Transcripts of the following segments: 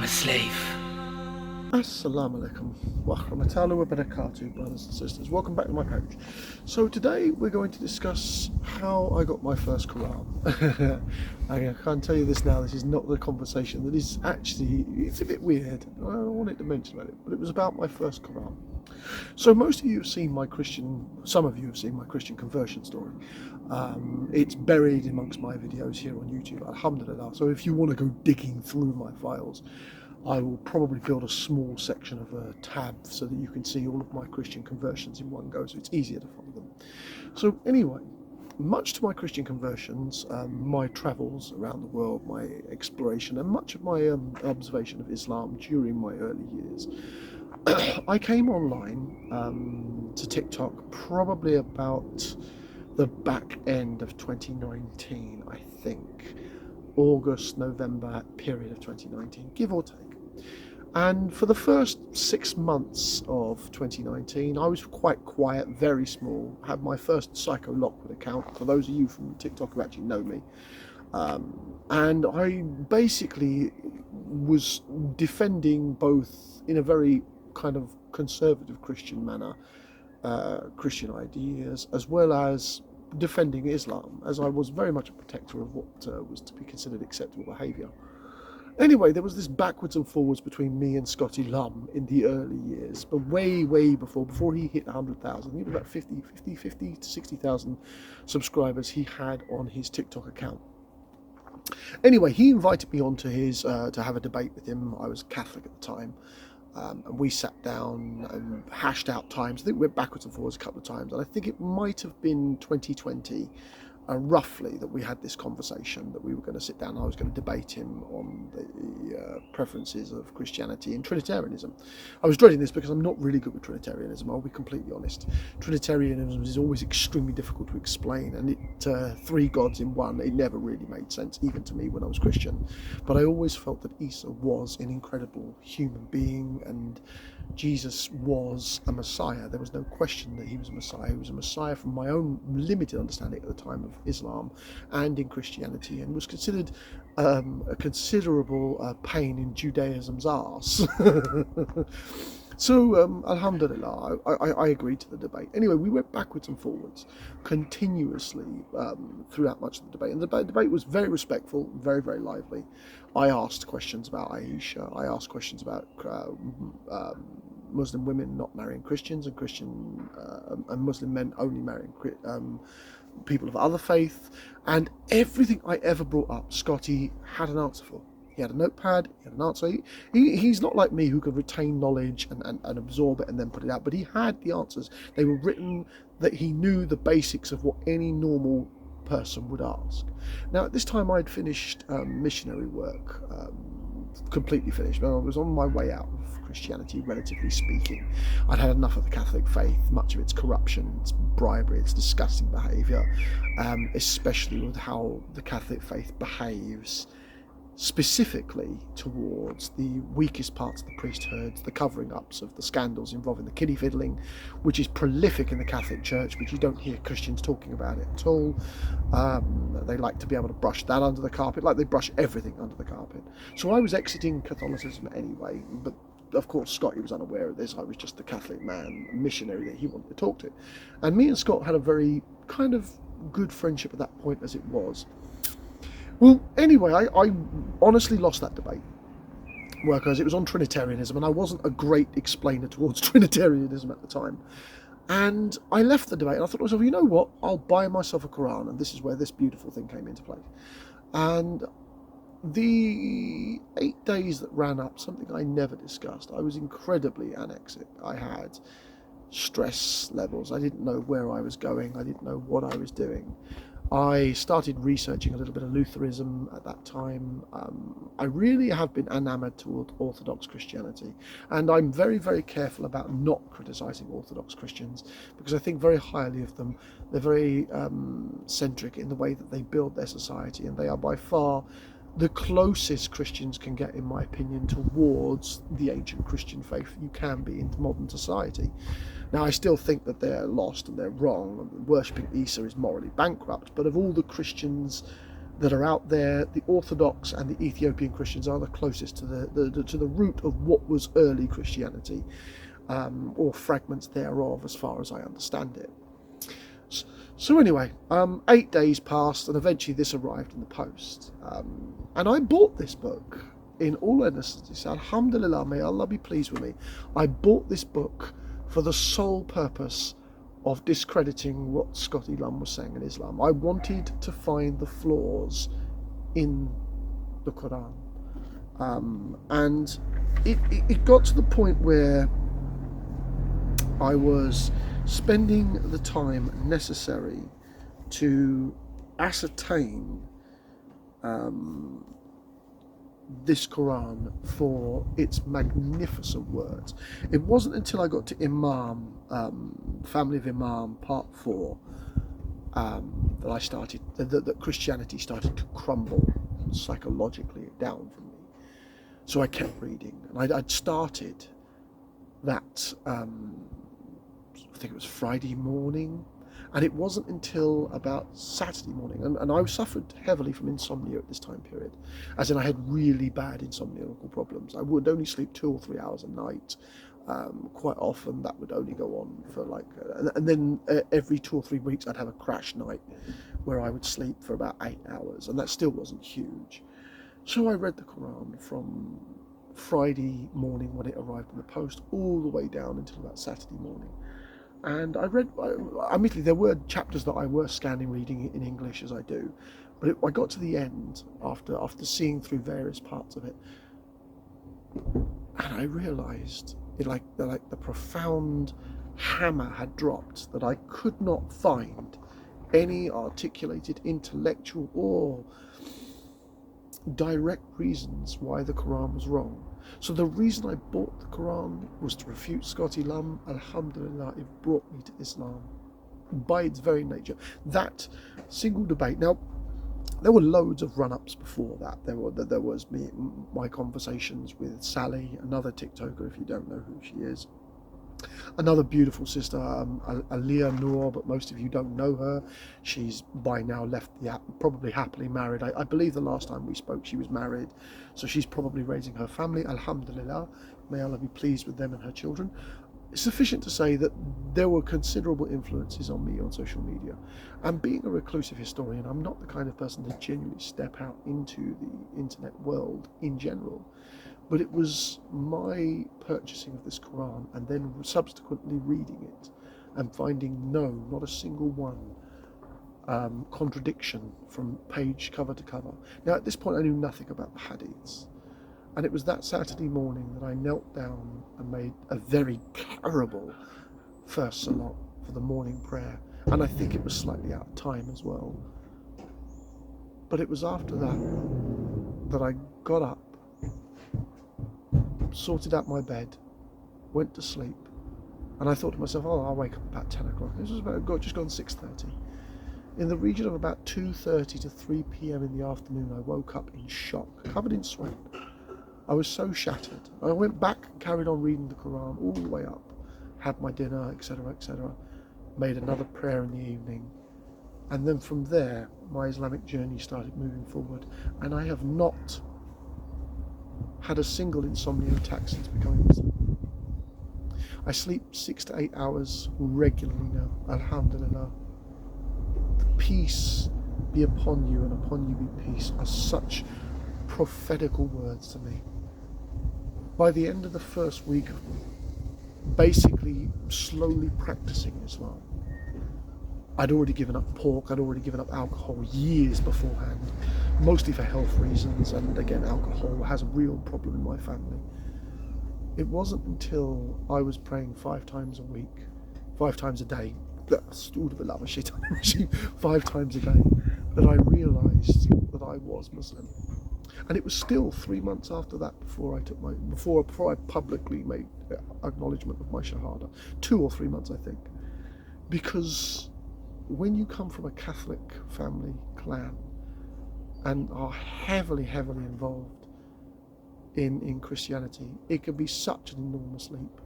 am a slave. Assalamu alaikum wa rahmatullahi wa barakatuh, brothers and sisters. Welcome back to my page. So today we're going to discuss how I got my first Quran. I can't tell you this now, this is not the conversation that is actually, it's a bit weird. I don't want it to mention about it, but it was about my first Quran. So most of you have seen some of you have seen my Christian conversion story. It's buried amongst my videos here on YouTube, Alhamdulillah. So if you want to go digging through my files, I will probably build a small section of a tab so that you can see all of my Christian conversions in one go, so it's easier to follow them. So anyway, much to my Christian conversions, my travels around the world, my exploration, and much of my observation of Islam during my early years, I came online to TikTok probably about the back end of 2019, I think. August, November period of 2019, give or take. And for the first 6 months of 2019, I was quite quiet, very small. I had my first Psycho Lockwood account, for those of you from TikTok who actually know me. And I basically was defending both in a very kind of conservative Christian manner, Christian ideas, as well as defending Islam, as I was very much a protector of what was to be considered acceptable behaviour. Anyway, there was this backwards and forwards between me and scottylum in the early years, but way before he hit 100,000. He had about 50 to 60,000 subscribers he had on his TikTok account. Anyway, he invited me onto his to have a debate with him. I was Catholic at the time. And we sat down and hashed out times. I think we went backwards and forwards a couple of times, and I think it might have been 2020, roughly, that we had this conversation, that we were going to sit down and I was going to debate him on the preferences of Christianity and Trinitarianism. I was dreading this because I'm not really good with Trinitarianism, I'll be completely honest. Trinitarianism is always extremely difficult to explain, and three gods in one, it never really made sense, even to me when I was Christian. But I always felt that Isa was an incredible human being, and Jesus was a Messiah. There was no question that he was a Messiah. He was a Messiah from my own limited understanding at the time of Islam and in Christianity, and was considered a considerable pain in Judaism's arse. So, Alhamdulillah, I agreed to the debate. Anyway, we went backwards and forwards continuously throughout much of the debate. And the debate was very respectful, very, very lively. I asked questions about Alysha. I asked questions about Muslim women not marrying Christians, and Muslim men only marrying people of other faith. And everything I ever brought up, Scotty had an answer for. He had a notepad, he had an answer. He's not like me, who could retain knowledge and absorb it and then put it out, but he had the answers. They were written, that he knew the basics of what any normal person would ask. Now, at this time I'd finished missionary work, completely finished. I was on my way out of Christianity, relatively speaking. I'd had enough of the Catholic faith, much of its corruption, its bribery, its disgusting behaviour, especially with how the Catholic faith behaves specifically towards the weakest parts of the priesthood, the covering ups of the scandals involving the kiddie fiddling, which is prolific in the Catholic Church, but you don't hear Christians talking about it at all. They like to be able to brush that under the carpet, like they brush everything under the carpet. So I was exiting Catholicism anyway, but of course Scotty was unaware of this. I was just the Catholic man, a missionary that he wanted to talk to. And me and Scott had a very kind of good friendship at that point as it was. Well, anyway, I honestly lost that debate, because it was on Trinitarianism, and I wasn't a great explainer towards Trinitarianism at the time. And I left the debate, and I thought to myself, you know what, I'll buy myself a Quran, and this is where this beautiful thing came into play. And the 8 days that ran up, something I never discussed, I was incredibly anorexic. I had stress levels. I didn't know where I was going. I didn't know what I was doing. I started researching a little bit of Lutheranism at that time. I really have been enamoured toward Orthodox Christianity, and I'm very, very careful about not criticising Orthodox Christians, because I think very highly of them. They're very centric in the way that they build their society, and they are by far the closest Christians can get, in my opinion, towards the ancient Christian faith you can be in modern society. Now, I still think that they're lost and they're wrong, and worshipping Isa is morally bankrupt, but of all the Christians that are out there. The Orthodox and the Ethiopian Christians are the closest to the root of what was early Christianity, or fragments thereof, as far as I understand it. So anyway, 8 days passed, and eventually this arrived in the post. And I bought this book, in all earnestness. Alhamdulillah, may Allah be pleased with me. I bought this book for the sole purpose of discrediting what scottylum was saying in Islam. I wanted to find the flaws in the Quran. And it got to the point where I was spending the time necessary to ascertain this Quran for its magnificent words. It wasn't until I got to Imam, Family of Imam, Part 4, that I started, that Christianity started to crumble psychologically down for me. So I kept reading, and I'd started that, I think it was Friday morning, and it wasn't until about Saturday morning, and I suffered heavily from insomnia at this time period, as in I had really bad insomniacal problems. I would only sleep 2 or 3 hours a night. Quite often that would only go on for and then every 2 or 3 weeks I'd have a crash night where I would sleep for about 8 hours, and that still wasn't huge. So I read the Quran from Friday morning when it arrived in the post all the way down until about Saturday morning. And I read, admittedly, there were chapters that I was scanning, reading it in English as I do, but I got to the end after seeing through various parts of it, and I realised like the profound hammer had dropped, that I could not find any articulated intellectual or direct reasons why the Quran was wrong. So the reason I bought the Quran was to refute scottylum. Alhamdulillah, it brought me to Islam by its very nature. That single debate. Now, there were loads of run-ups before that. There was my conversations with Sally, another TikToker, if you don't know who she is. Another beautiful sister, Alysha Noor, but most of you don't know her. She's by now left the app, probably happily married. I believe the last time we spoke she was married, so she's probably raising her family. Alhamdulillah, may Allah be pleased with them and her children. It's sufficient to say that there were considerable influences on me on social media. And being a reclusive historian, I'm not the kind of person to genuinely step out into the internet world in general. But it was my purchasing of this Quran and then subsequently reading it and finding not a single one contradiction from page cover to cover. Now, at this point, I knew nothing about the hadiths. And it was that Saturday morning that I knelt down and made a very terrible first salat for the morning prayer. And I think it was slightly out of time as well. But it was after that I got up, sorted out my bed, went to sleep, and I thought to myself, I'll wake up about 10 o'clock. This was just gone 6:30. In the region of about 2:30 to 3 p.m. in the afternoon, I woke up in shock, covered in sweat. I was so shattered. I went back and carried on reading the Quran all the way up, had my dinner, etc., etc., made another prayer in the evening, and then from there, my Islamic journey started moving forward, and I have not had a single insomnia attack since becoming Muslim. I sleep 6 to 8 hours regularly now, alhamdulillah. The peace be upon you and upon you be peace are such prophetical words to me. By the end of the first week of basically slowly practicing Islam, I'd already given up pork, I'd already given up alcohol years beforehand, mostly for health reasons, and again, alcohol has a real problem in my family. It wasn't until I was praying 5 times a week, 5 times a day, 5 times a day, that I realised that I was Muslim. And it was still 3 months after that before I publicly made acknowledgement of my Shahada. 2 or 3 months, I think. Because when you come from a Catholic family clan and are heavily involved in Christianity, it can be such an enormous leap.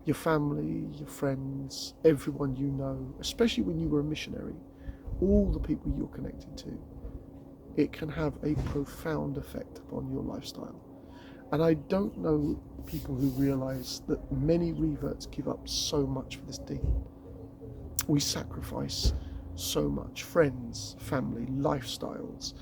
Your family, your friends, everyone you know, especially when you were a missionary, all the people you're connected to, it can have a profound effect upon your lifestyle. And I don't know people who realise that many reverts give up so much for this deen. We sacrifice so much: friends, family, lifestyles,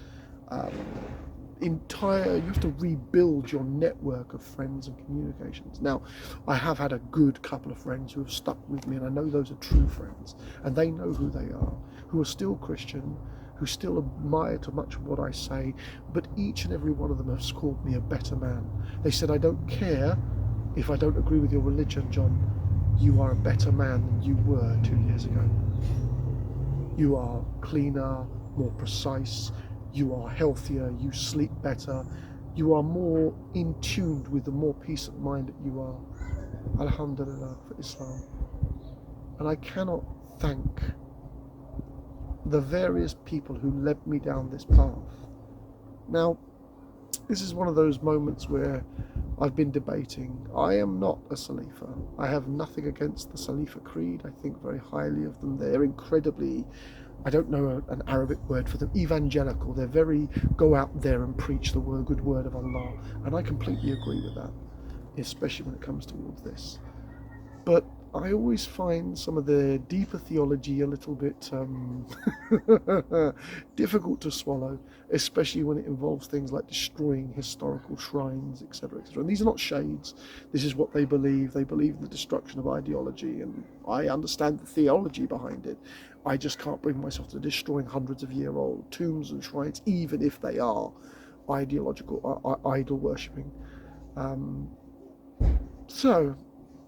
you have to rebuild your network of friends and communications. Now, I have had a good couple of friends who have stuck with me, and I know those are true friends, and they know who they are, who are still Christian, who still admire to much of what I say, but each and every one of them has called me a better man. They said, I don't care if I don't agree with your religion, John, you are a better man than you were 2 years ago. You are cleaner, more precise, you are healthier, you sleep better, you are more in tune with the more peace of mind that you are. Alhamdulillah for Islam. And I cannot thank the various people who led me down this path. Now, this is one of those moments where I've been debating. I am not a Salafah. I have nothing against the Salafah creed. I think very highly of them. They're incredibly, I don't know an Arabic word for them, evangelical. They're very, go out there and preach the good word of Allah. And I completely agree with that, especially when it comes towards this. But I always find some of the deeper theology a little bit difficult to swallow, especially when it involves things like destroying historical shrines, etc., etc. And these are not shades. This is what they believe. They believe in the destruction of ideology, and I understand the theology behind it. I just can't bring myself to destroying hundreds of year-old tombs and shrines, even if they are ideological, idol worshipping.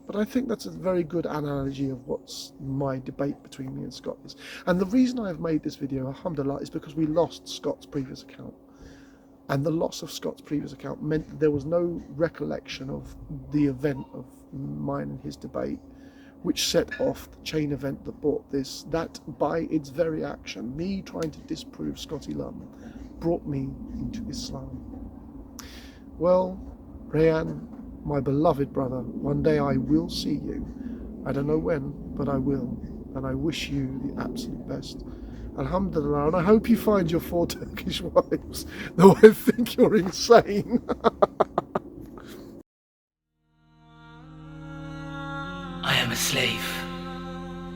But I think that's a very good analogy of what's my debate between me and Scott is. And the reason I've made this video, alhamdulillah, is because we lost Scott's previous account. And the loss of Scott's previous account meant that there was no recollection of the event of mine and his debate, which set off the chain event that brought this. That, by its very action, me trying to disprove scottylum, brought me into Islam. Well, Raiyyan, my beloved brother, one day I will see you. I don't know when, but I will. And I wish you the absolute best. Alhamdulillah, and I hope you find your 4 Turkish wives, though I think you're insane.